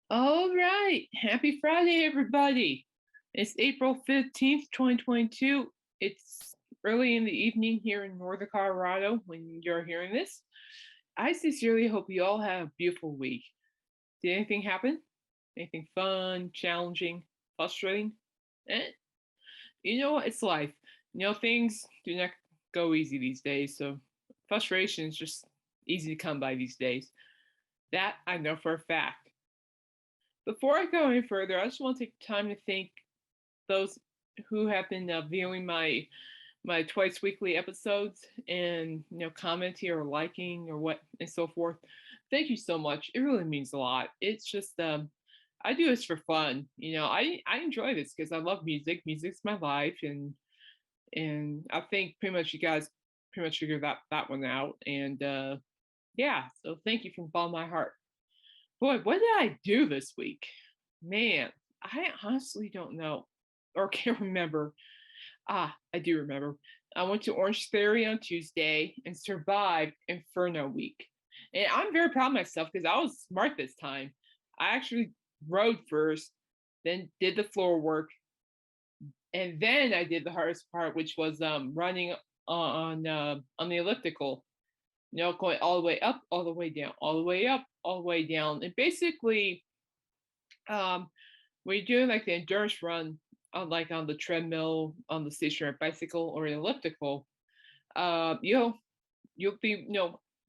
All right. Happy Friday, everybody. It's April 15th, 2022. It's early in the evening here in northern Colorado when you're hearing this. I sincerely hope you all have a beautiful week. Did anything happen? Anything fun, challenging, frustrating? Eh, it's life. Things do not go easy these days, so frustration is just easy to come by these days. That I know for a fact. Before I go any further, I just want to take time to thank those who have been viewing my twice weekly episodes and commenting or liking or what and so forth. Thank you so much. It really means a lot. It's just I do this for fun. I enjoy this because I love music. Music's my life, and I think pretty much you guys pretty much figured that one out. And yeah, so thank you from all my heart. Boy, what did I do this week? Man, I honestly don't know or can't remember. I do remember. I went to Orange Theory on Tuesday and survived Inferno week. And I'm very proud of myself because I was smart this time. I actually rode first, then did the floor work, and then I did the hardest part, which was running on the elliptical. Going all the way up, all the way down, all the way up, all the way down, and basically, um, when you're doing like the endurance run on the treadmill, on the stationary bicycle, or an elliptical, you'll be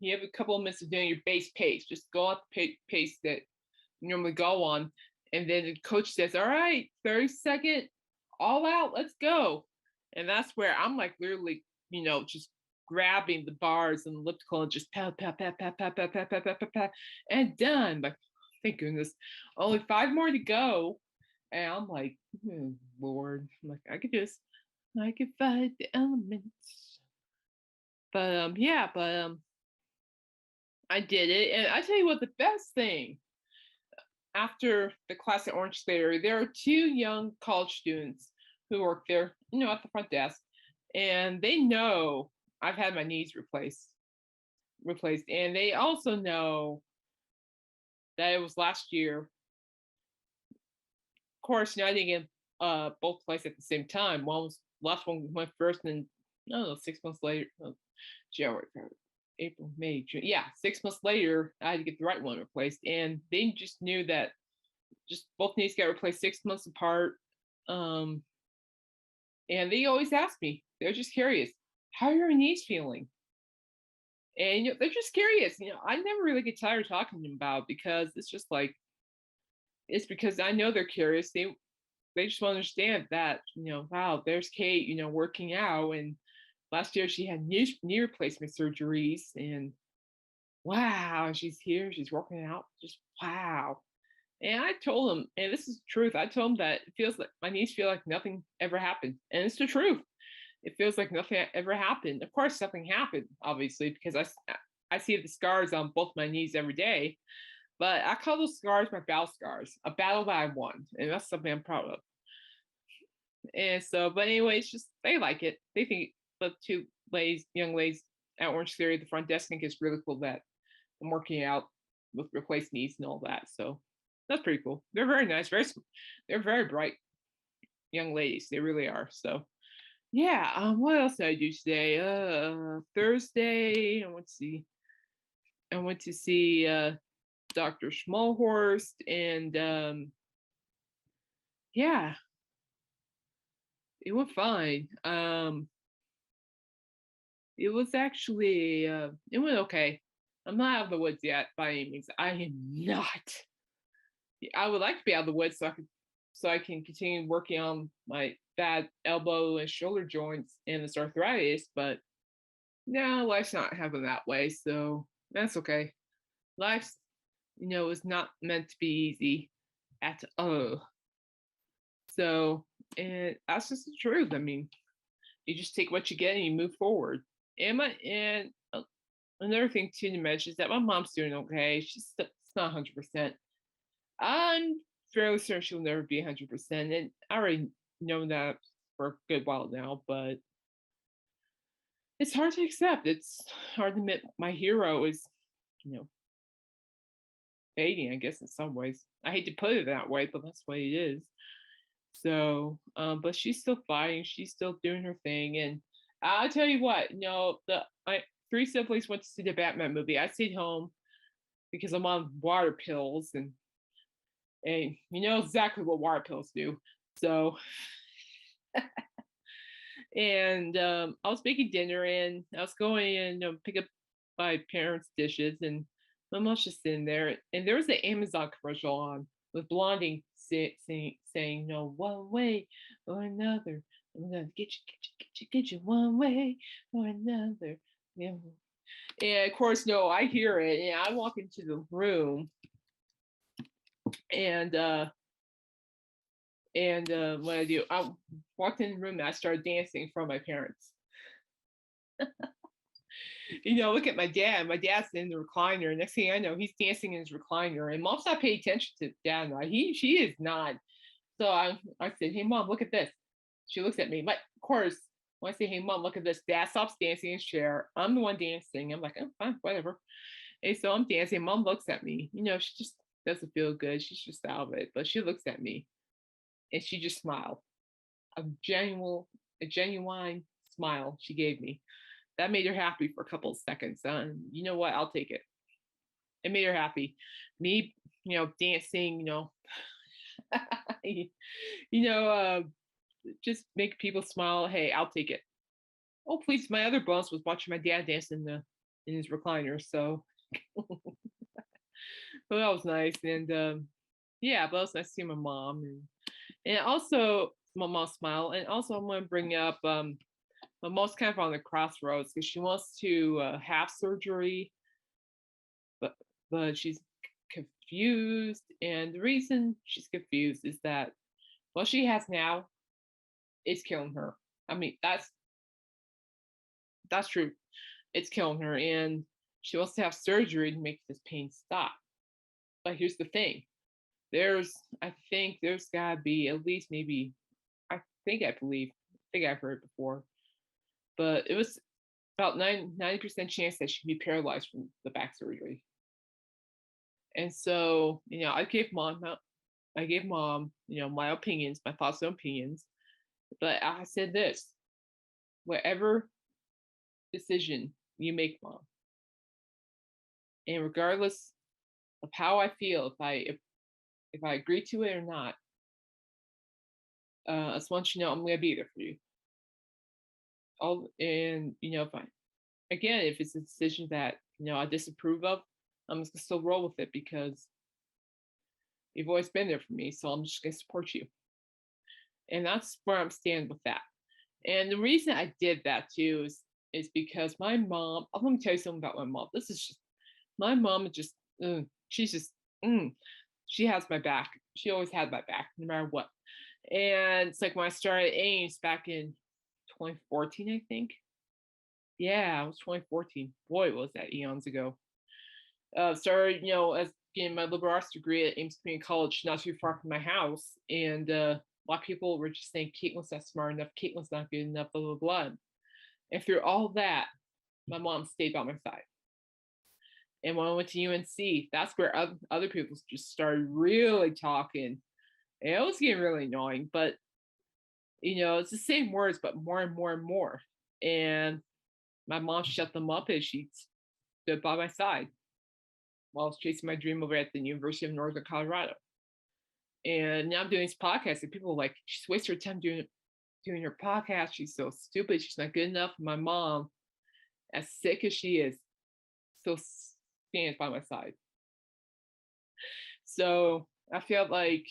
you have a couple of minutes of doing your base pace. Just go at the pace that you normally go on, and then the coach says, "All right, 30-second, all out, let's go." And that's where I'm like literally, just grabbing the bars and the elliptical and just pat, pat, pat, pat, pat, pat, pat, pat, pat, pat, pat, and done. Like, thank goodness, only 5 more to go. And I'm like, Lord, I'm like, I could just, I could fight the elements. But yeah, but I did it, and I tell you what, the best thing after the class at Orange Theory, there are 2 young college students who work there, at the front desk, and they know I've had my knees replaced, and they also know that it was last year. Of course, I didn't get both placed at the same time. Last one went first, and I don't know, 6 months later, January, April, May, June. Yeah, 6 months later, I had to get the right one replaced, and they just knew that just both knees got replaced 6 months apart. Um, and they always ask me, they're just curious, how are your knees feeling? And they're just curious. I never really get tired of talking to them about it because it's just like it's because I know they're curious. They just want to understand that, wow, there's Kate, working out, and last year she had knee replacement surgeries, and wow, she's here, she's working out, just wow. And I told him, and this is the truth, I told him that it feels like my knees feel like nothing ever happened. And it's the truth. It feels like nothing ever happened. Of course, something happened, obviously, because I see the scars on both my knees every day. But I call those scars my battle scars, a battle that I won. And that's something I'm proud of. And so, but anyway, it's just, they like it. They think the 2 young ladies at Orange Theory, the front desk, think it's really cool that I'm working out with replaced knees and all that. So that's pretty cool. They're very nice, they're very bright young ladies. They really are. So yeah. What else did I do today? Thursday, I went to see Dr. Schmalhorst, and yeah, it went fine. It was actually it went okay. I'm not out of the woods yet by any means. I am not. I would like to be out of the woods so I can continue working on my bad elbow and shoulder joints and this arthritis, but no, life's not happening that way, so that's okay. Life's, is not meant to be easy at all. So, and that's just the truth. I mean, you just take what you get and you move forward. And another thing too to mention is that my mom's doing okay. It's not 100%. I'm fairly certain she'll never be 100%, and I already know that for a good while now. But it's hard to accept. It's hard to admit my hero is, you know, fading, I guess, in some ways. I hate to put it that way, but that's what it is. So, but she's still fighting. She's still doing her thing. And I'll tell you what, three siblings went to see the Batman movie. I stayed home because I'm on water pills, and you know exactly what water pills do. So, and I was making dinner, and I was going and pick up my parents' dishes, and my mom's just sitting there, and there was an Amazon commercial on with Blondie saying, "No, one way or another. I'm gonna get you one way or another." Yeah. And of course, no, I hear it, and I walk into the room, and what I do, I walked in the room and I started dancing in front of my parents. Look at my dad. My dad's in the recliner. Next thing I know, he's dancing in his recliner, and mom's not paying attention to dad. She is not. So I said, "Hey, mom, look at this." She looks at me. But of course, when I say, "Hey, mom, look at this," dad stops dancing in his chair. I'm the one dancing. I'm like, "Oh, fine, whatever." And so I'm dancing. Mom looks at me. She just doesn't feel good. She's just out of it. But she looks at me, and she just smiled. A genuine smile she gave me. That made her happy for a couple of seconds. You know what? I'll take it. It made her happy. Me, dancing, just make people smile. Hey, I'll take it. Oh, please. My other boss was watching my dad dance in his recliner. So, but that was nice. And yeah, but it was nice to see my mom. And also, my mom smile. And also, I'm going to bring up my mom's kind of on the crossroads because she wants to have surgery, but she's confused. And the reason she's confused is that what she has now is killing her. I mean, that's true. It's killing her, and she wants to have surgery to make this pain stop. But here's the thing: I think there's gotta be at least maybe, I think I've heard before, but it was about 90% chance that she'd be paralyzed from the back surgery. And so, I gave mom, my opinions, my thoughts and opinions. But I said this: whatever decision you make, mom, and regardless of how I feel, if I agree to it or not, I just want you to know I'm gonna be there for you. And if it's a decision that I disapprove of, I'm just gonna still roll with it because you've always been there for me. So I'm just gonna support you, and that's where I'm standing with that. And the reason I did that too is because my mom. Let me tell you something about my mom. This is just my mom. Is just she's just she has my back. She always had my back, no matter what. And it's like when I started Ames back in 2014, I think. Yeah, it was 2014. Boy, was that eons ago. Started, as getting my liberal arts degree at Ames Community College, not too far from my house. And a lot of people were just saying Caitlin's not smart enough, Caitlin's not good enough, blah, blah, blah. And through all that, my mom stayed by my side. And when I went to UNC, that's where other people just started really talking. And it was getting really annoying, but it's the same words, but more and more and more. And my mom shut them up and she stood by my side while I was chasing my dream over at the University of Northern Colorado. And now I'm doing this podcast, and people are like, she's wasting her time doing her podcast. She's so stupid. She's not good enough. My mom, as sick as she is, still stands by my side. So I feel like,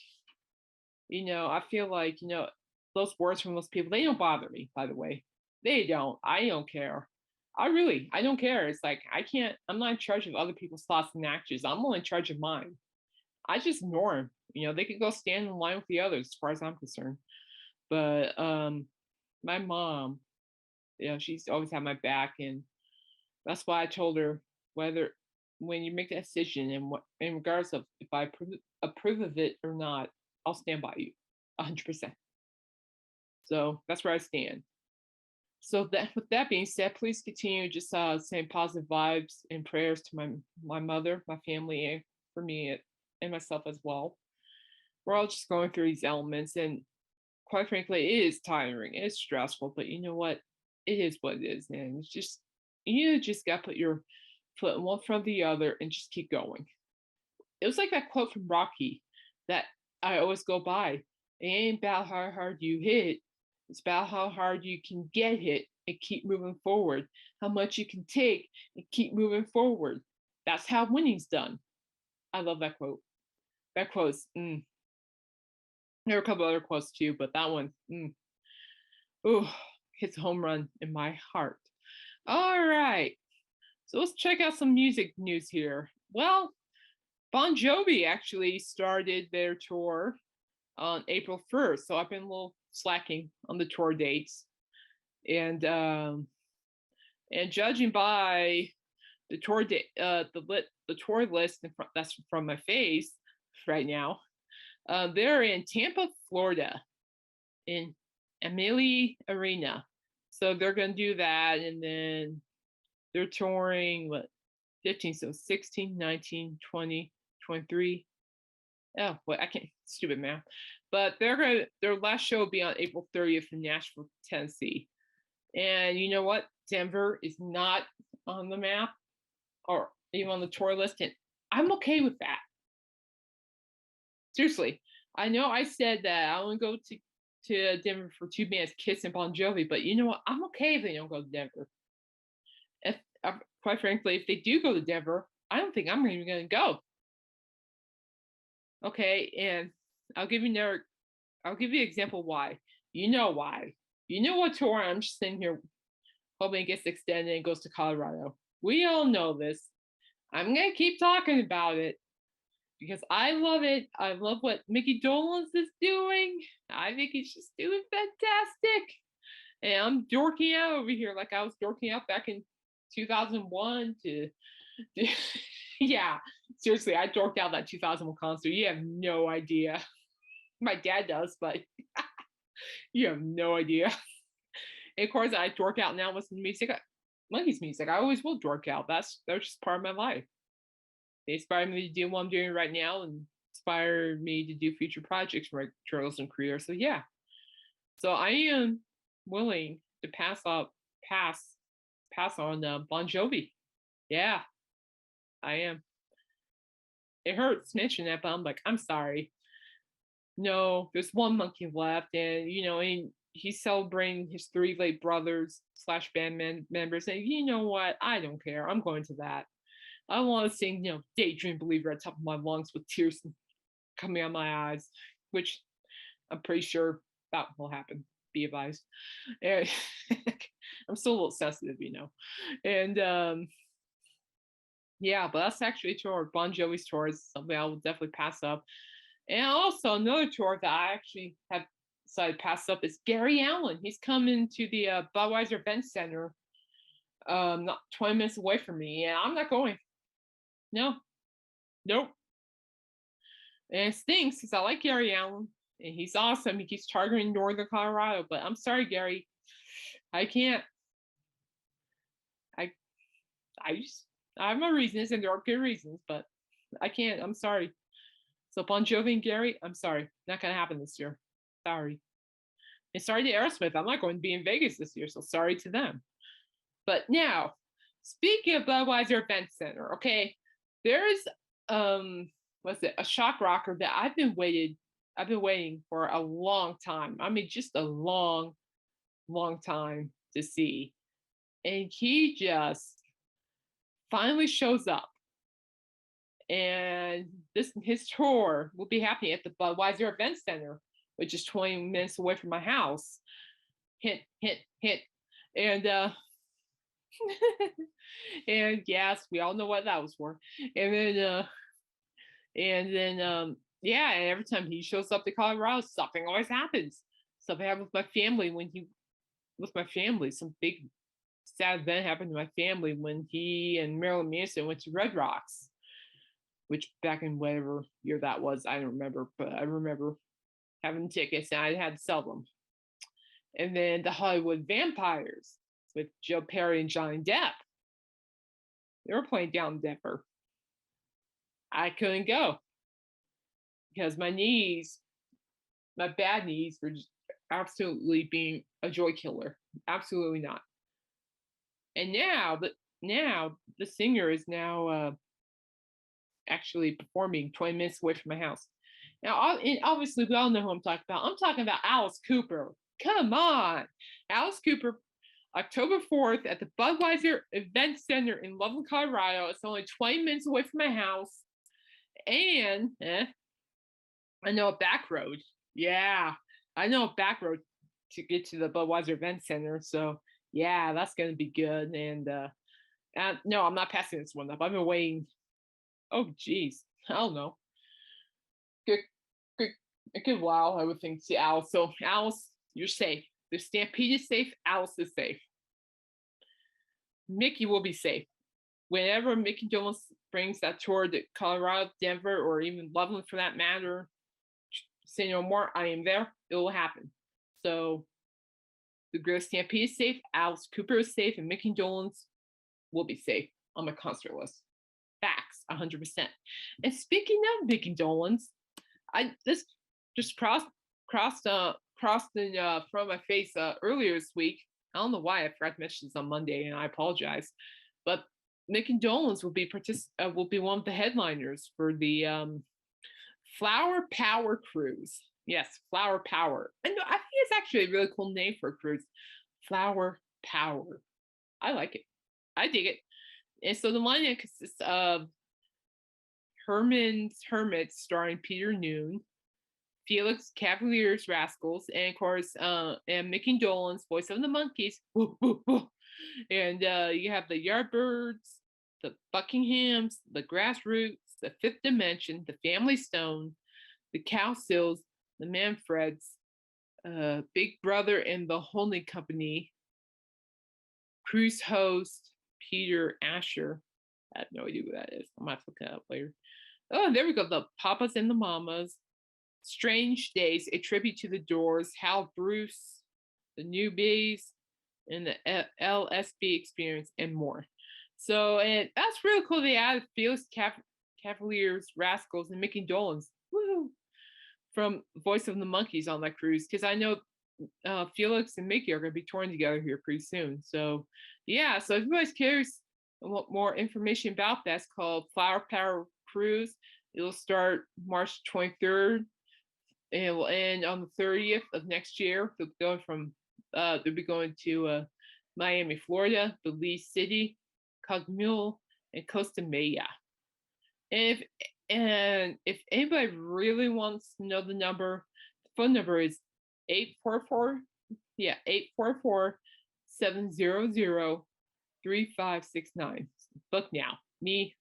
those words from those people, they don't bother me, by the way. They don't. I don't care. I don't care. It's like, I'm not in charge of other people's thoughts and actions. I'm only in charge of mine. I just ignore them. They could go stand in line with the others as far as I'm concerned. But my mom, she's always had my back. And that's why I told her, when you make that decision and in regards of if I approve of it or not, I'll stand by you 100%. So that's where I stand. So with that being said, please continue just saying positive vibes and prayers to my mother, my family, and for me and myself as well. We're all just going through these elements, and quite frankly, it is tiring. It's stressful, but you know what? It is what it is, and it's just you just got to put your foot in one front of the other and just keep going. It was like that quote from Rocky that I always go by. It ain't about how hard you hit. It's about how hard you can get hit and keep moving forward. How much you can take and keep moving forward. That's how winning's done. I love that quote. That quote's, there are a couple other quotes too, but that one, hits a home run in my heart. All right. So let's check out some music news here. Well, Bon Jovi actually started their tour on April 1st, so I've been a little slacking on the tour dates, and judging by the tour the tour list that's from my face right now, they're in Tampa, Florida, in Amalie Arena. So they're going to do that, and then they're touring 15, so 16, 19, 20, 23. Oh, I can't, stupid math. But their last show will be on April 30th in Nashville, Tennessee. And you know what? Denver is not on the map or even on the tour list, and I'm okay with that. Seriously, I know I said that I want to go to Denver for two bands, Kiss and Bon Jovi, but you know what? I'm okay if they don't go to Denver. Quite frankly, if they do go to Denver, I don't think I'm even going to go. Okay, and I'll give you an example why. You know why. You know what tour I'm just sitting here hoping it gets extended and goes to Colorado. We all know this. I'm going to keep talking about it because I love it. I love what Mickey Dolenz is doing. I think he's just doing fantastic. And I'm dorking out over here like I was dorking out back in 2001 to yeah, seriously, I dorked out that 2001 concert. You have no idea. My dad does, but you have no idea. And of course, I dork out now listening to music, Monkeys music. I always will dork out. That's just part of my life. They inspire me to do what I'm doing right now and inspire me to do future projects for my journalism career. So yeah. So I am willing to pass on Bon Jovi. Yeah, I am. It hurts mentioning that, but I'm like, I'm sorry. No, there's one monkey left, and and he's celebrating his three late brothers / band members. And you know what? I don't care. I'm going to that. I want to sing, Daydream Believer at the top of my lungs with tears coming out my eyes, which I'm pretty sure that will happen. Be advised. And I'm still a little sensitive, And yeah, but that's actually a tour. Bon Jovi's tour is something I will definitely pass up. And also another tour that I actually have decided to pass up is Gary Allan. He's coming to the Budweiser Event Center, not 20 minutes away from me, and I'm not going. No, nope. And it stinks because I like Gary Allan, and he's awesome. He keeps targeting Northern Colorado, but I'm sorry, Gary, I can't. I have my reasons, and there are good reasons, but I can't. I'm sorry. So Bon Jovi and Gary, I'm sorry, not gonna happen this year. Sorry. And sorry to Aerosmith. I'm not going to be in Vegas this year, so sorry to them. But now, speaking of Budweiser Event Center, okay, there's a shock rocker that I've been waiting for a long time. I mean, just a long, long time to see. And he just finally shows up. And his tour will be happening at the Budweiser Event Center, which is 20 minutes away from my house. Hint, hint, hint. And and yes, we all know what that was for. And then yeah, and every time he shows up to Colorado, something always happens. Something happened with my family. Some big sad event happened to my family when he and Marilyn Manson went to Red Rocks, which back in whatever year that was, I don't remember, but I remember having tickets and I had to sell them. And then the Hollywood Vampires with Joe Perry and Johnny Depp. They were playing down in Denver. I couldn't go because my bad knees, were just absolutely being a joy killer. Absolutely not. And now the singer is now actually performing 20 minutes away from my house. Now, and obviously, we all know who I'm talking about. I'm talking about Alice Cooper. Come on. Alice Cooper, October 4th at the Budweiser Event Center in Loveland, Colorado. It's only 20 minutes away from my house. And I know a back road. Yeah, I know a back road to get to the Budweiser Event Center. So, yeah, that's going to be good. And no, I'm not passing this one up. I've been waiting. Oh, geez. I don't know. Good, good, a good while, I would think, to Alice. So, Alice, you're safe. The Stampede is safe. Alice is safe. Mickey will be safe. Whenever Mickey Jones brings that tour to Colorado, Denver, or even Loveland for that matter, say no more. I am there. It will happen. So, the Gorilla Stampede is safe. Alice Cooper is safe, and Mickey Jones will be safe on my concert list. Facts, 100%. And speaking of Mickey Dolenz, this just crossed in front of my face earlier this week. I don't know why I forgot to mention this on Monday, and I apologize. But Mickey Dolenz will be one of the headliners for the Flower Power Cruise. Yes, Flower Power. And I think it's actually a really cool name for a cruise. Flower Power. I like it. I dig it. And so the lineup consists of Herman's Hermits starring Peter Noon, Felix Cavalier's Rascals, and of course, and Mickey Dolenz, voice of the Monkees. And you have the Yardbirds, the Buckinghams, the Grassroots, the Fifth Dimension, the Family Stone, the Cowsills, the Manfreds, Big Brother and the Holding Company, cruise host Peter Asher. I have no idea who that is. I might have to look that up later. Oh, there we go. The Papas and the Mamas, Strange Days, a tribute to the Doors, Hal Bruce, the Newbies, and the LSB Experience, and more. So, and that's really cool. They added Felix Cavalier's Rascals and Mickey Dolenz. Woo! From Voice of the Monkees on that cruise, because I know Felix and Mickey are going to be touring together here pretty soon. So, yeah. So if anybody's curious and want more information about that, it's called Flower Power Cruise. It'll start March 23rd and it will end on the 30th of next year. They'll be going to Miami, Florida, Belize City, Cozumel, and Costa Maya. And if anybody really wants to know the number, the phone number is 844 700-3569. Book now. Me,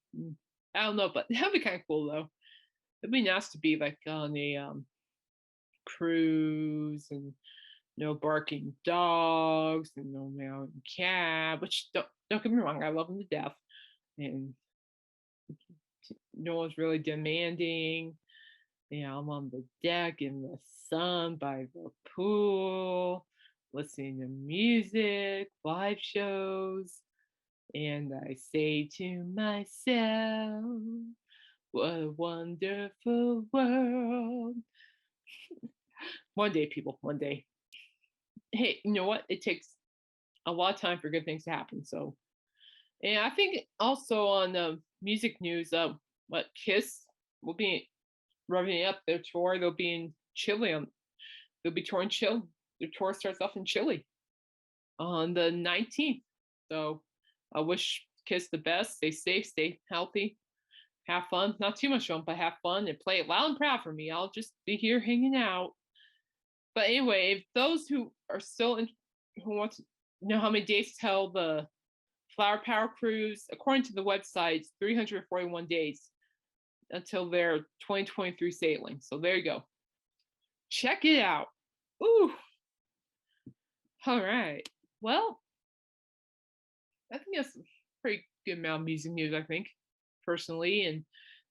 I don't know, but that'd be kind of cool though. It'd be nice to be like on a cruise and no barking dogs and no meowing cat, which don't get me wrong, I love them to death. And no one's really demanding. I'm on the deck in the sun by the pool, listening to music, live shows, and I say to myself, what a wonderful world. One day, people, one day. Hey, you know what? It takes a lot of time for good things to happen. So, and I think also on the music news, what Kiss will be revving up their tour. They'll be in Chile. They'll be touring Chile. Their tour starts off in Chile on the 19th. So I wish Kiss the best. Stay safe, stay healthy, have fun. Not too much fun, but have fun and play it loud and proud for me. I'll just be here hanging out. But anyway, if those who are still who want to know how many days till the Flower Power Cruise, according to the website, it's 341 days until their 2023 sailing. So there you go. Check it out. Ooh. All right. Well, I think that's a pretty good amount of music news, I think, personally. And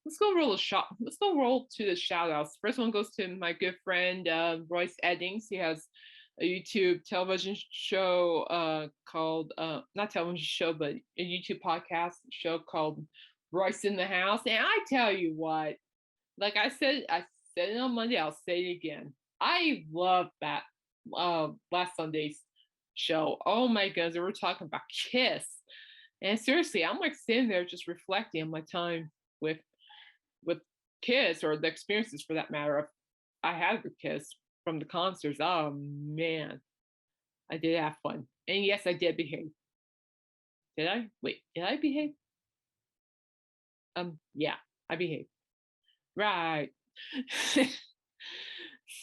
let's go roll to the shout outs. First one goes to my good friend Royce Eddings. He has a YouTube television show called not television show, but a YouTube podcast show called Royce in the house. And I tell you what, like I said it on Monday, I'll say it again. I love that last Sunday's show. Oh my goodness, we were talking about Kiss. And seriously, I'm like sitting there just reflecting on my time with with Kiss, or the experiences for that matter of I had with Kiss from the concerts. Oh man, I did have fun. And yes, I did behave. Did I? Wait, did I behave? Yeah, I behaved. Right.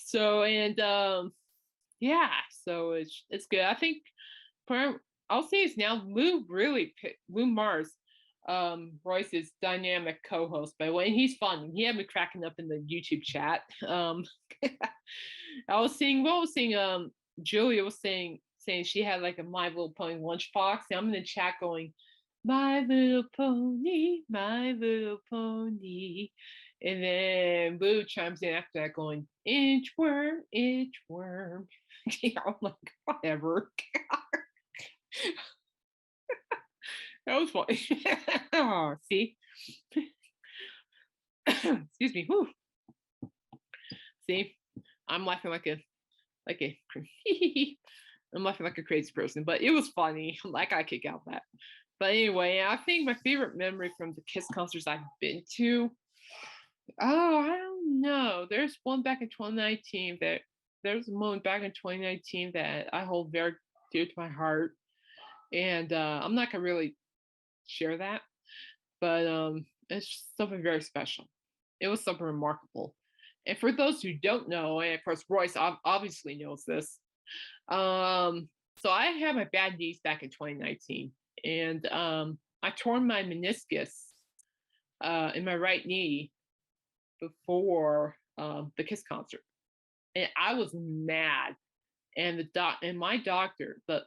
So and yeah, so it's good. I think I'll say it's now Lou Mars, Royce's dynamic co-host. By the way, and he's fun. He had me cracking up in the YouTube chat. I was seeing Julia was saying she had like a My Little Pony lunchbox, and I'm in the chat going, My Little Pony, My Little Pony. And then Boo chimes in after that going, inchworm, inchworm. I'm like, whatever. That was funny. Oh, see? Excuse me. Whew. See? I'm laughing like a I'm laughing like a crazy person, but it was funny. Like I kick out that. But anyway, I think my favorite memory from the Kiss concerts I've been to, oh, I don't know. There's one back in 2019 there's a moment back in 2019 that I hold very dear to my heart. And I'm not gonna really share that, but it's something very special. It was something remarkable. And for those who don't know, and of course Royce obviously knows this, so I had my bad knees back in 2019, and I tore my meniscus in my right knee before the Kiss concert, and I was mad. And my doctor, but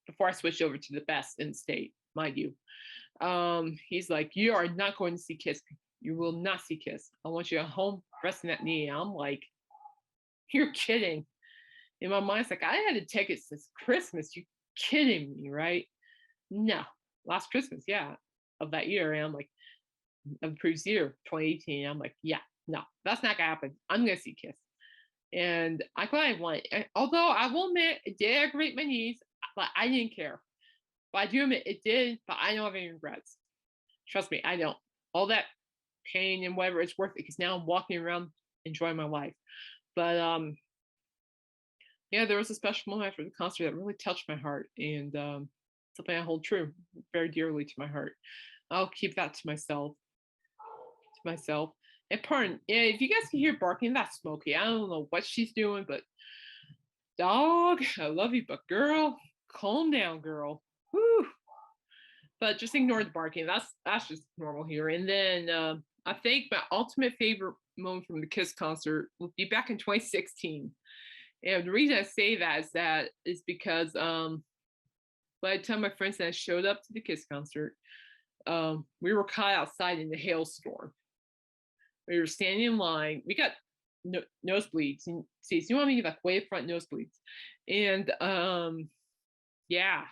before I switched over to the best in the state, mind you, he's like, you are not going to see Kiss. You will not see Kiss. I want you at home resting that knee. I'm like, you're kidding. In my mind, it's like, I had to take it since Christmas. You kidding me, right? No. Last Christmas, yeah, of that year. And I'm like, of the previous year, 2018. I'm like, yeah, no, that's not gonna happen. I'm gonna see Kiss. And I thought I went. Although I will admit, it did aggravate my knees, but I didn't care. But I do admit it did, but I don't have any regrets. Trust me, I don't. All that pain and whatever, it's worth it because now I'm walking around enjoying my life. But yeah, there was a special moment after the concert that really touched my heart, and something I hold true very dearly to my heart. I'll keep that to myself. To myself. And pardon, yeah, if you guys can hear barking, that's Smokey. I don't know what she's doing, but dog, I love you, but girl, calm down, girl. Whew. But just ignore the barking. That's just normal here. And then I think my ultimate favorite moment from the Kiss concert will be back in 2016. And the reason I say that is because by the time my friends and I showed up to the Kiss concert, we were caught outside in the hailstorm. We were standing in line. We got nosebleeds and seats. You want me to like way front nosebleeds, and yeah,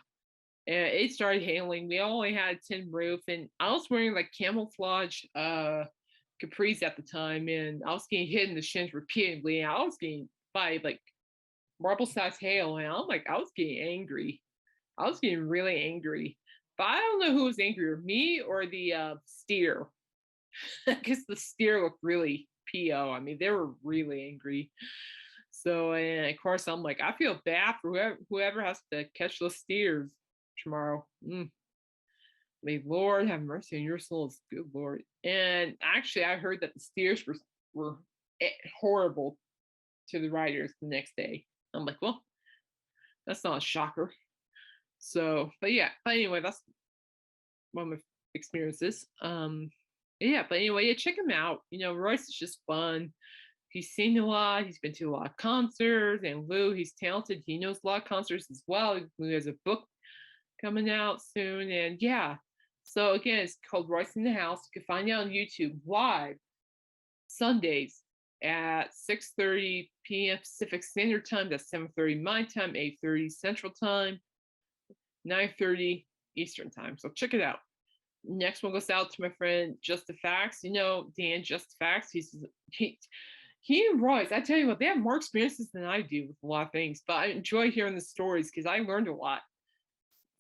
and it started hailing. We only had a tin roof, and I was wearing like camouflage capris at the time, and I was getting hit in the shins repeatedly. And I was getting by like marble sized hail, and I'm like, I was getting angry. I was getting really angry. But I don't know who was angrier, me or the steer. Because the steer looked really PO. I mean, they were really angry. So, and of course, I'm like, I feel bad for whoever has to catch those steers tomorrow. May Lord have mercy on your souls, good Lord. And actually, I heard that the steers were horrible to the riders the next day. I'm like, well, that's not a shocker. So, but yeah, but anyway, that's one of my experiences. Yeah, but anyway, yeah, check him out. You know, Royce is just fun. He's seen a lot. He's been to a lot of concerts. And Lou, he's talented. He knows a lot of concerts as well. Lou has a book coming out soon. And yeah, so again, it's called Royce in the House. You can find it on YouTube live Sundays at 6:30 p.m. Pacific Standard Time. That's 7:30 my time, 8:30 Central Time, 9:30 Eastern Time. So check it out. Next one goes out to my friend Just the Facts. Dan Just the Facts. He and Royce, I tell you what, they have more experiences than I do with a lot of things, but I enjoy hearing the stories because I learned a lot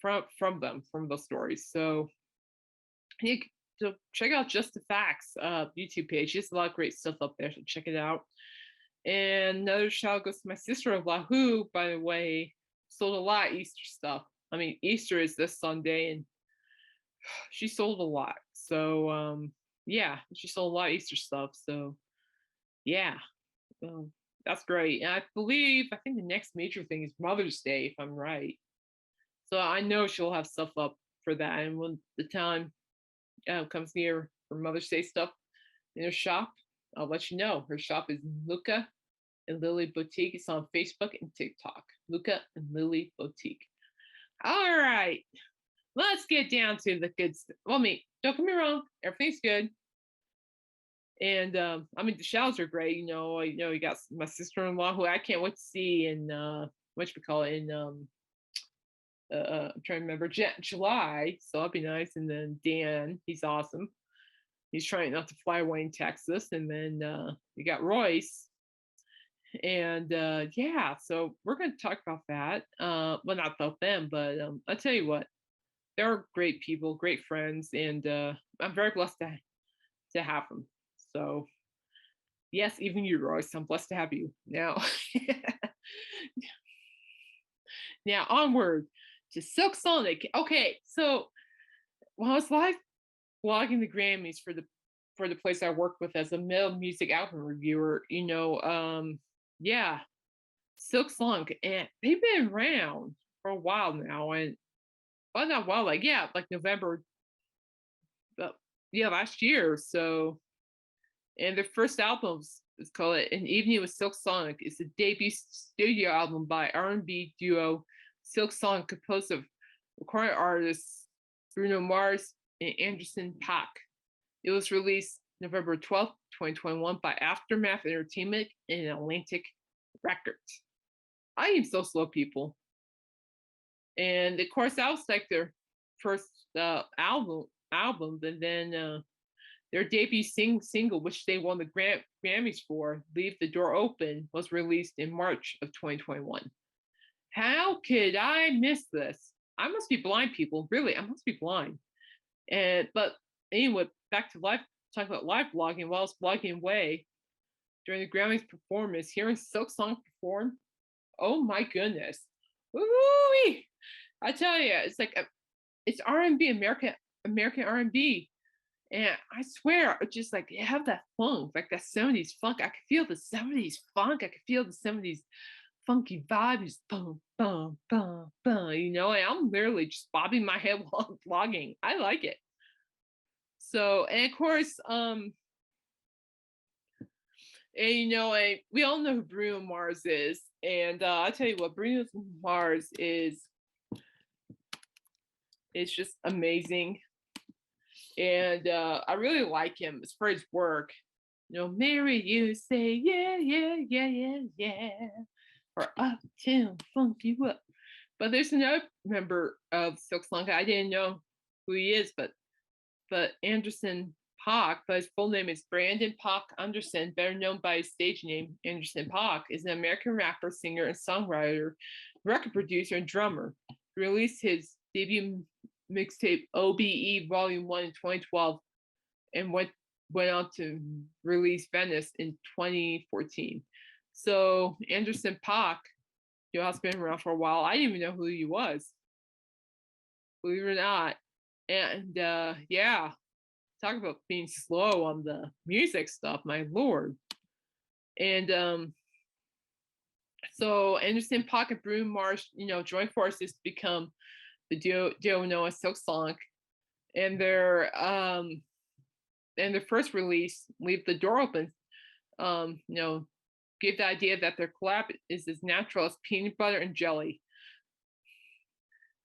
from them, from those stories. So check out Just the Facts YouTube page. There's a lot of great stuff up there, so check it out. And another shout out goes to my sister-in-law, who, by the way, sold a lot of Easter stuff. I mean, Easter is this Sunday, and she sold a lot. So yeah, she sold a lot of Easter stuff. So yeah, that's great. And I think the next major thing is Mother's Day, if I'm right. So I know she'll have stuff up for that. And when the time comes near for Mother's Day stuff in her shop, I'll let you know. Her shop is Luca and Lily Boutique. It's on Facebook and TikTok. Luca and Lily Boutique. All right, let's get down to the good stuff. Well, don't get me wrong, everything's good. And I mean, the shows are great. You got my sister-in-law, who I can't wait to see in I'm trying to remember, July. So that'll be nice. And then Dan, he's awesome. He's trying not to fly away in Texas. And then you got Royce. And yeah, so we're going to talk about that. Well, not about them, but I'll tell you what, they're great people, great friends, and I'm very blessed to have them. So yes, even you, Royce, I'm blessed to have you. Now, now onward to Silk Sonic. Okay, so when I was live blogging the Grammys for the place I work with as a metal music album reviewer, yeah, Silk Sonic, and they've been around for a while now, and well, not a while, like November, last year. So, and their first album is called "An Evening with Silk Sonic." It's a debut studio album by R&B duo Silk Sonic, composed of recording artists Bruno Mars and Anderson .Paak. It was released November 12th, 2021 by Aftermath Entertainment and Atlantic Records. I am so slow, people. And of course, that was like their first album, and then their debut single, which they won the Grammys for, "Leave the Door Open," was released in March of 2021. How could I miss this? I must be blind, people. Really, I must be blind. But anyway, back to live, talk about live blogging. While I was blogging away during the Grammys performance, hearing Silk Sonic perform, oh my goodness. Woo-wee! I tell you, it's like it's R&B, American R&B. And I swear, just like you have that funk, like that 70s funk. I could feel the 70s funk. I could feel the 70s funky vibes. Boom, boom, boom, boom. And I'm literally just bobbing my head while I'm vlogging. I like it. So, and of course, and we all know who Bruno Mars is. And I'll tell you what, Bruno Mars is just amazing. And I really like him as far as work. Mary, you say, yeah, yeah, yeah, yeah, yeah. Or Uptown Funk You Up. But there's another member of Silk Sonic. I didn't know who he is, but Anderson .Paak, but his full name is Brandon Paak Anderson, better known by his stage name Anderson .Paak, is an American rapper, singer, and songwriter, record producer, and drummer. He released his debut mixtape OBE Volume 1 in 2012 and went on to release Venice in 2014. So Anderson .Paak, has been around for a while. I didn't even know who he was, believe it or not. And yeah, talk about being slow on the music stuff, my lord. And so Anderson .Paak and Bruno Mars, joined forces to become the duo known as Silk Sonic. And their first release, "Leave the Door Open," gave the idea that their collab is as natural as peanut butter and jelly.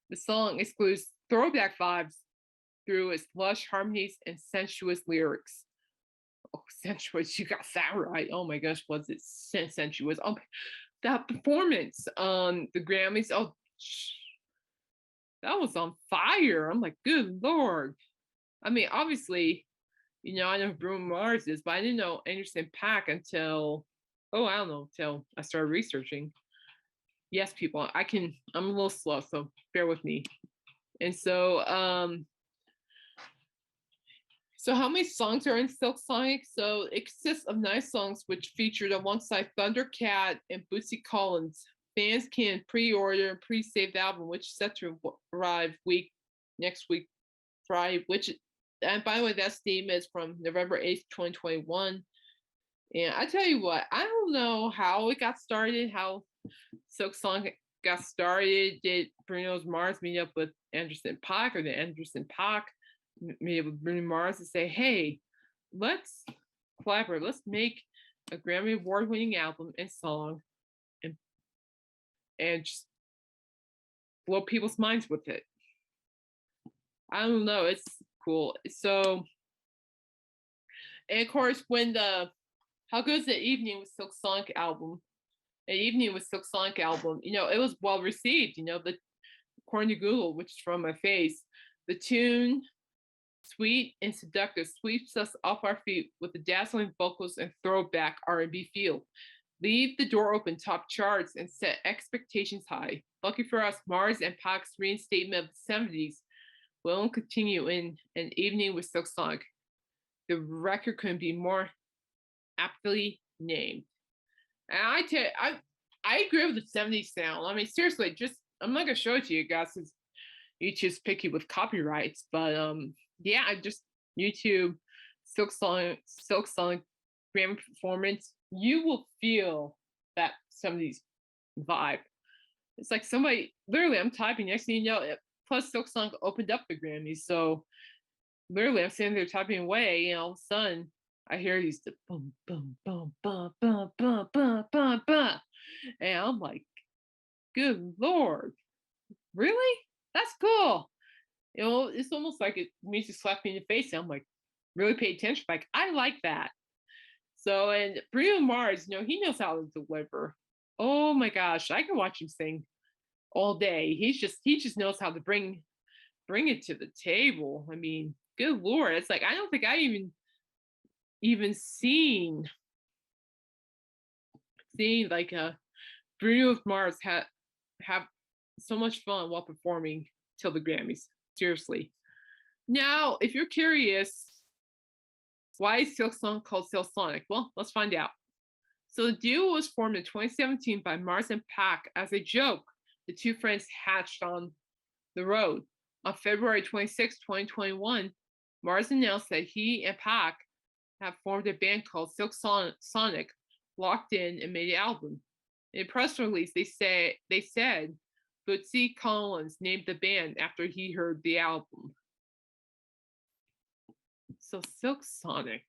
The song excludes throwback vibes through its lush harmonies and sensuous lyrics. Oh, sensuous, you got that right. Oh my gosh, was it sensuous? Oh, that performance on the Grammys, oh, that was on fire. I'm like, good lord. I mean, obviously, I know who Bruno Mars is, but I didn't know Anderson .Paak until, I don't know, until I started researching. Yes, people, I'm a little slow, so bear with me. And so how many songs are in Silk Sonic? So it consists of 9 songs, which featured alongside Thundercat and Bootsy Collins. Fans can pre-order and pre-save the album, which is set to arrive next week, Friday. And by the way, that statement is from November 8th, 2021. And I tell you what, I don't know how it got started, how Silk Sonic got started. Did Bruno Mars meet up with Anderson .Paak, or did Anderson .Paak meet up with Bruno Mars and say, hey, let's collaborate, let's make a Grammy Award winning album and song and just blow people's minds with it. I don't know, it's cool. So, and of course, when How Good's the Evening with Silk Sonic album, it was well received. According to Google, which is from my face, the tune, sweet and seductive, sweeps us off our feet with the dazzling vocals and throwback R&B feel. Leave the door open, top charts, and set expectations high. Lucky for us, Mars and Pac's reinstatement of the 70s will continue in An Evening with Silk Sonic. The record couldn't be more aptly named. And I agree with the 70s sound. I mean, seriously, I'm not gonna show it to you guys because YouTube's picky with copyrights. But yeah, I just YouTube Silk Sonic Grammy performance. You will feel that 70s vibe. It's like somebody, literally, I'm typing, next thing you know, plus Silk Sonic opened up the Grammys. So literally, I'm sitting there typing away, and all of a sudden, I hear these boom, boom, boom, boom, boom, boom, boom, boom, boom. And I'm like, good Lord, really? That's cool. It's almost like music slapped me in the face. And I'm like, really pay attention. Like, I like that. So, and Bruno Mars, he knows how to deliver. Oh my gosh, I can watch him sing all day. He just knows how to bring it to the table. I mean, good Lord. It's like, I don't think I even seen like Bruno Mars have so much fun while performing till the Grammys. Seriously. Now, if you're curious, why is Silk Sonic called Silk Sonic? Well, let's find out. So the duo was formed in 2017 by Mars and Paak as a joke. The two friends hatched on the road. On February 26, 2021, Mars announced that he and Paak have formed a band called Silk Sonic, locked in, and made an album. In a press release, they said Bootsy Collins named the band after he heard the album. So Silk Sonic.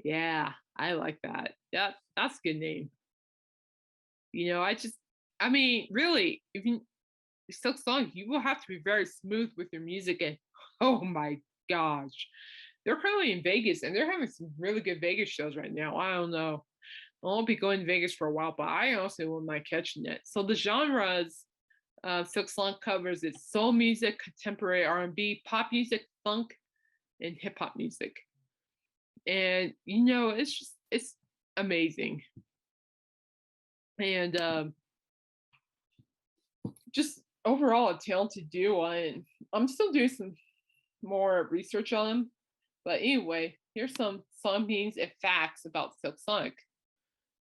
Yeah, I like that. That's a good name. I mean, really, if you Silk Sonic, you will have to be very smooth with your music. And oh my gosh, they're currently in Vegas, and they're having some really good Vegas shows right now. I don't know. I won't be going to Vegas for a while, but I also wouldn't mind catching it. So the genres Silk Sonic covers is soul music, contemporary R&B, pop music, funk, and hip hop music. And it's amazing. And just overall a talented duo. And I'm still doing some more research on them. But anyway, here's some song meanings and facts about Silk Sonic.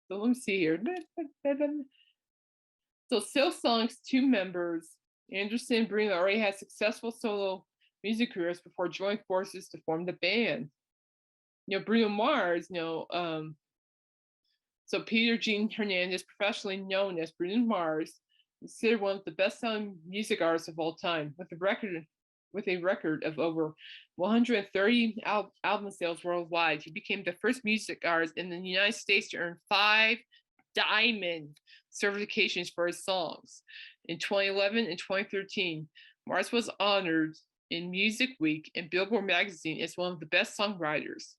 So let me see here. So Silk Sonic's two members, Anderson and Bruno, already had successful solo music careers before joining forces to form the band. Bruno Mars, so Peter Gene Hernandez, professionally known as Bruno Mars, considered one of the best-selling music artists of all time, with a record of over 130 album sales worldwide. He became the first music artist in the United States to earn 5 diamond certifications for his songs. In 2011 and 2013, Mars was honored in Music Week and Billboard magazine as one of the best songwriters.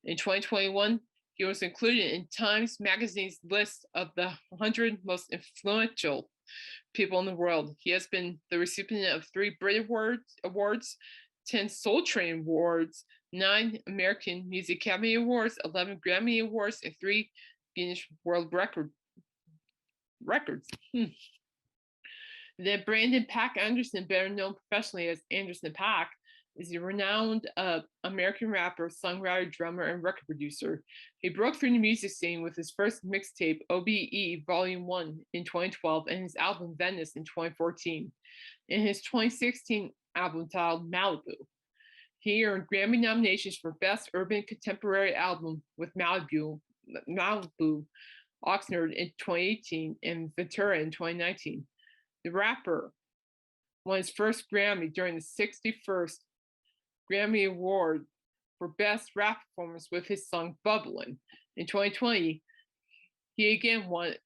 In 2021, he was included in Times Magazine's list of the 100 most influential people in the world. He has been the recipient of 3 Brit Awards, 10 Soul Train Awards, 9 American Music Academy Awards, 11 Grammy Awards, and 3 Guinness World Records. Then Brandon Pack Anderson, better known professionally as Anderson .Paak, is a renowned American rapper, songwriter, drummer, and record producer. He broke through the music scene with his first mixtape, OBE Volume 1, in 2012, and his album Venice in 2014. In his 2016 album titled Malibu, he earned Grammy nominations for Best Urban Contemporary Album with Malibu, Oxnard in 2018, and Ventura in 2019. The rapper won his first Grammy during the 61st Grammy Award for Best Rap Performance with his song Bubblin'. In 2020, he again won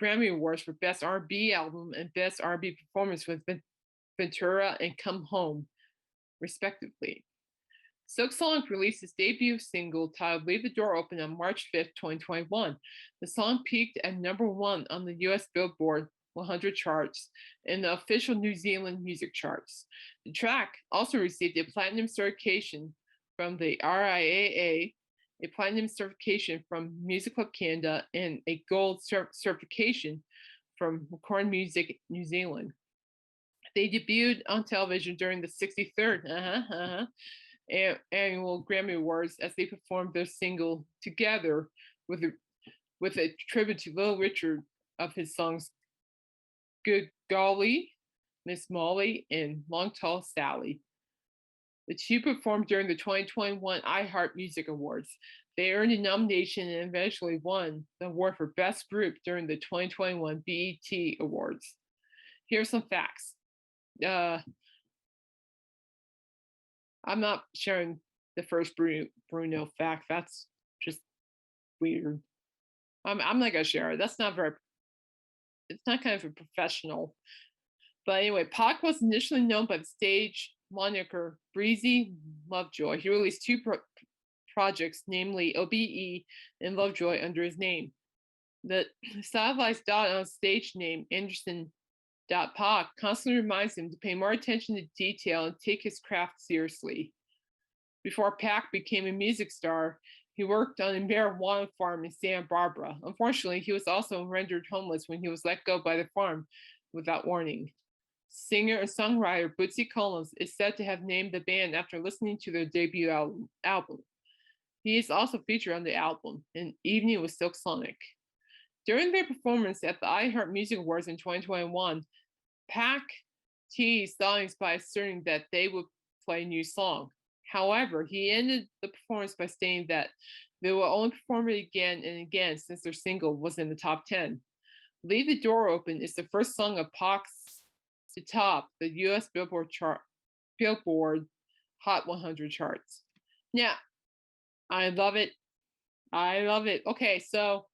Grammy Awards for Best R&B Album and Best R&B Performance with Ventura and Come Home, respectively. Silk Sonic released his debut single titled Leave the Door Open on March 5th, 2021. The song peaked at #1 on the US Billboard 100 charts and the official New Zealand music charts. The track also received a platinum certification from the RIAA, a platinum certification from Music Club Canada, and a gold certification from Recording Music New Zealand. They debuted on television during the 63rd annual Grammy Awards as they performed their single together with a tribute to Little Richard of his songs Good Golly, Miss Molly, and Long Tall Sally. The two performed during the 2021 iHeart Music Awards. They earned a nomination and eventually won the award for Best Group during the 2021 BET Awards. Here's some facts. I'm not sharing the first Bruno fact. That's just weird. I'm not gonna share it. That's not very. It's not kind of a professional. But anyway, Pac was initially known by the stage moniker Breezy Lovejoy. He released two projects, namely OBE and Lovejoy, under his name. The stylized dot on stage name, Anderson .Paak, constantly reminds him to pay more attention to detail and take his craft seriously. Before Pac became a music star, he worked on a marijuana farm in Santa Barbara. Unfortunately, he was also rendered homeless when he was let go by the farm without warning. Singer and songwriter Bootsy Collins is said to have named the band after listening to their debut album. He is also featured on the album, An Evening with Silk Sonic. During their performance at the iHeart Music Awards in 2021, Pac teased the audience by asserting that they would play a new song. However, he ended the performance by stating that they will only perform it again and again since their single was in the top 10. Leave the Door Open is the first song of Pac's to top the US Billboard Hot 100 charts. Now, I love it. Okay, so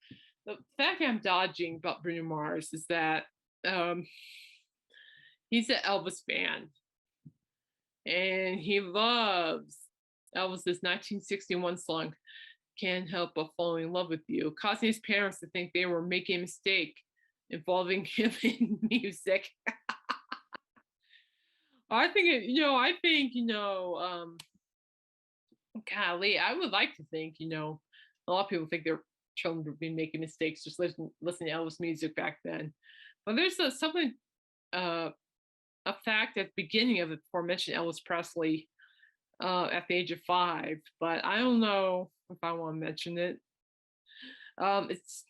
the fact I'm dodging about Bruno Mars is that he's an Elvis fan. And he loves Elvis's 1961 song, Can't Help But Falling in Love with You, causing his parents to think they were making a mistake involving him in music. Golly, I would like to think, a lot of people think their children would be making mistakes just listening to Elvis music back then. But there's something, a fact at the beginning of the aforementioned Elvis Presley at the age of 5, but I don't know if I want to mention it. It's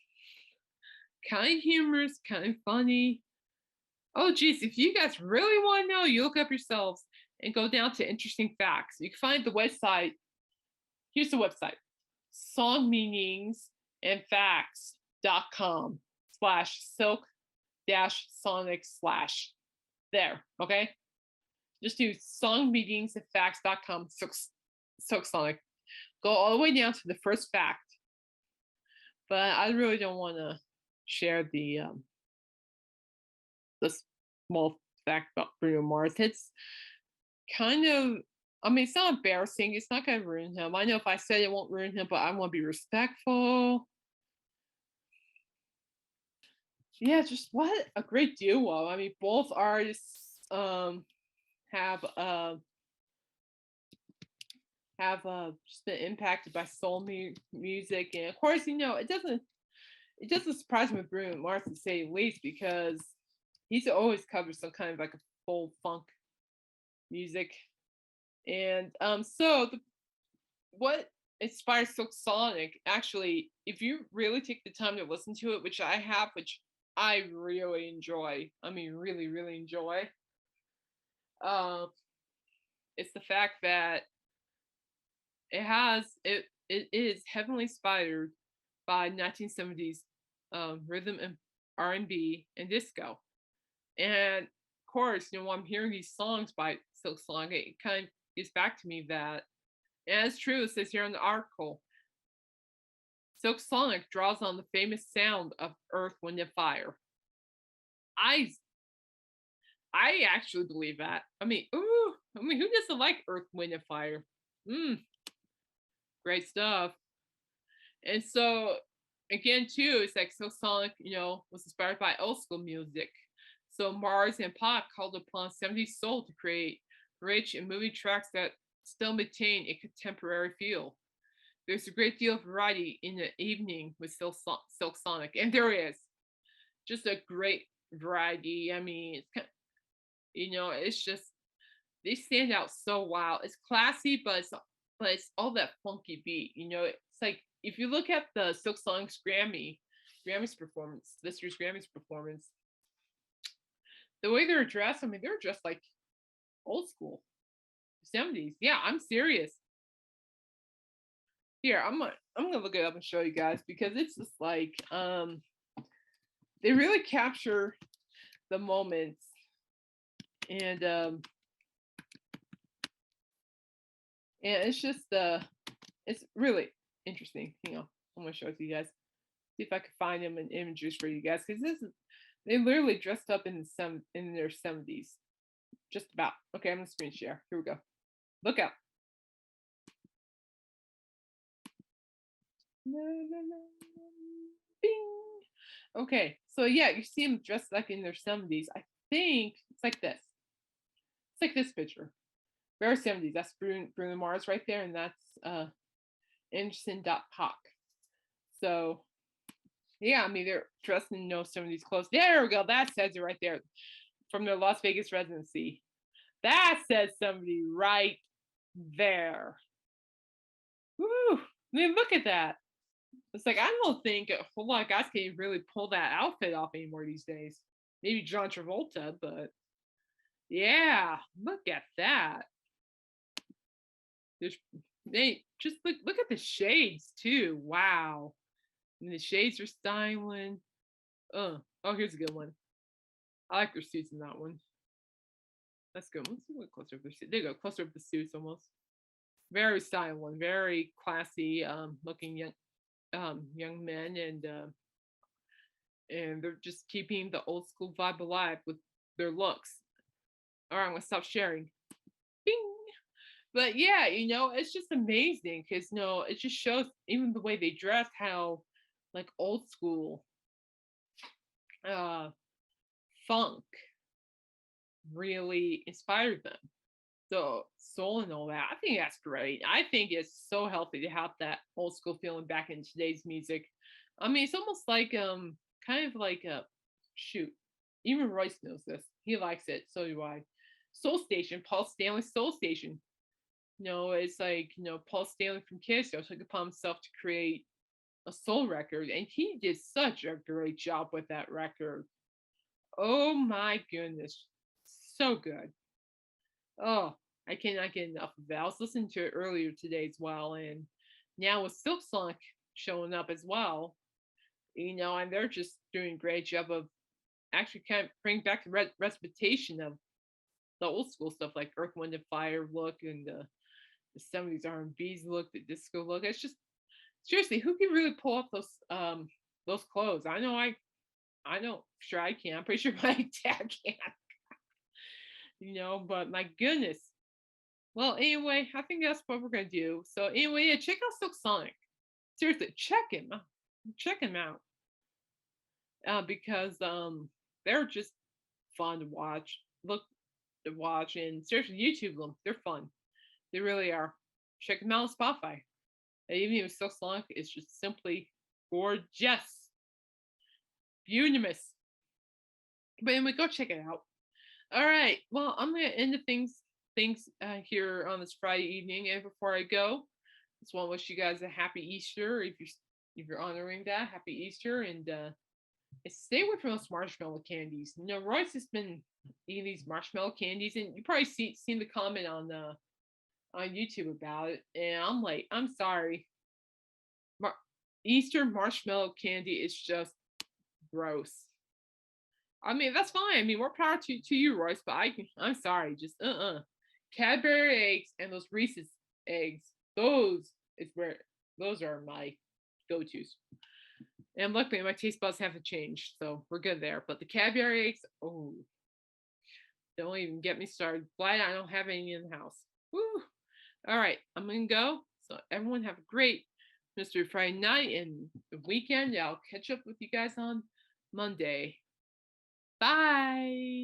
kind of humorous, kind of funny. Oh, geez, if you guys really want to know, you look up yourselves and go down to interesting facts. You can find the website. Here's the website: songmeaningsandfacts.com/silk-sonic/ there, okay? Just do songmeaningsandfacts.com Silk Sonic. Go all the way down to the first fact. But I really don't want to share the small fact about Bruno Mars. It's kind of, it's not embarrassing. It's not going to ruin him. I know if I said it won't ruin him, but I want to be respectful. Yeah, just what a great duo. Both artists have have just been impacted by soul music, and of course, it doesn't surprise me with Bruno Mars to say the least because he's always covered some kind of like a full funk music, and what inspired Silk Sonic actually, if you really take the time to listen to it, which I have, which I really enjoy, I mean, really, really enjoy, um, it's the fact that it is heavily inspired by 1970s rhythm and R&B and disco. And of course, when I'm hearing these songs by Silk Sonic, it kind of gets back to me that, and it's true, it says here in the article, Silk Sonic draws on the famous sound of Earth, Wind, and Fire. I I actually believe that. Who doesn't like Earth, Wind, and Fire? Mm, great stuff. And so again, too, it's like Silk Sonic, was inspired by old school music. So Mars and Pop called upon 70s soul to create rich and moving tracks that still maintain a contemporary feel. There's a great deal of variety in the evening with Silk Sonic, and there is just a great variety. I mean, it's just they stand out so wow. It's classy, but it's all that funky beat. It's like if you look at the Silk Sonic's Grammys performance, this year's Grammys performance, the way they're dressed, I mean, they're dressed like old school 70s. Yeah, I'm serious. Here, I'm gonna look it up and show you guys because it's just like they really capture the moments, and it's really interesting. I'm gonna show it to you guys. See if I can find them in images for you guys because they literally dressed up in their 70s, just about. Okay, I'm gonna screen share. Here we go. Look out. Bing. Okay, so yeah, you see them dressed like in their 70s. I think it's like this. It's like this picture. Very 70s. That's Bruno Mars right there, and that's Anderson.Paak. So yeah, I mean they're dressed in no 70s clothes. There we go. That says it right there. From their Las Vegas residency. That says somebody right there. Woo! I mean, look at that. It's like I don't think a whole lot of guys can really pull that outfit off anymore these days. Maybe John Travolta, but yeah, look at that. There's they just look at the shades too. Wow. And the shades are styling. Oh, here's a good one. I like their suits in that one. That's good. Let's see what closer up their suits. There you go, closer up the suits almost. Very styling, very classy looking young men, and they're just keeping the old school vibe alive with their looks. All right, I'm gonna stop sharing. Bing. But yeah, it's just amazing because it just shows even the way they dress how like old school uh funk really inspired them. So soul and all that. I think that's great. I think it's so healthy to have that old school feeling back in today's music. I mean, it's almost like kind of like a shoot. Even Royce knows this. He likes it. So do I. Soul Station, Paul Stanley's Soul Station. It's like Paul Stanley from Kiss took it upon himself to create a soul record, and he did such a great job with that record. Oh my goodness, so good. Oh, I cannot get enough of it. I was listening to it earlier today as well, and now with Silk Sonic showing up as well, and they're just doing a great job of actually kind of bringing back the reputation of the old school stuff like Earth, Wind, and Fire look and the 70s R&B's look, the disco look. It's just seriously, who can really pull off those clothes? I know, sure I can. I'm pretty sure my dad can. But my goodness. Well, anyway, I think that's what we're gonna do. So anyway, yeah, check out Silk Sonic. Seriously, check him out. Because they're just fun to watch. Look to watch and seriously YouTube them. They're fun. They really are. check them out on Spotify. And even if it's still song, it's just simply gorgeous, beautiful. But anyway, go check it out. All right. Well, I'm gonna end the things here on this Friday evening. And before I go, I just want to wish you guys a happy Easter. If you're honoring that, happy Easter, and stay away from those marshmallow candies. You know, Royce has been eating these marshmallow candies, and you probably seen the comment on YouTube about it. And I'm like, I'm sorry, Mar- Easter marshmallow candy is just gross. I mean, that's fine. I mean, more power to you, Royce. But I'm sorry, just Cadbury eggs and those Reese's eggs. Those is where those are my go tos. And luckily, my taste buds haven't changed, so we're good there. But the Cadbury eggs, oh, don't even get me started. Glad I don't have any in the house. Woo! All right, I'm gonna go. So everyone have a great Mystery Friday night and the weekend. I'll catch up with you guys on Monday. Bye.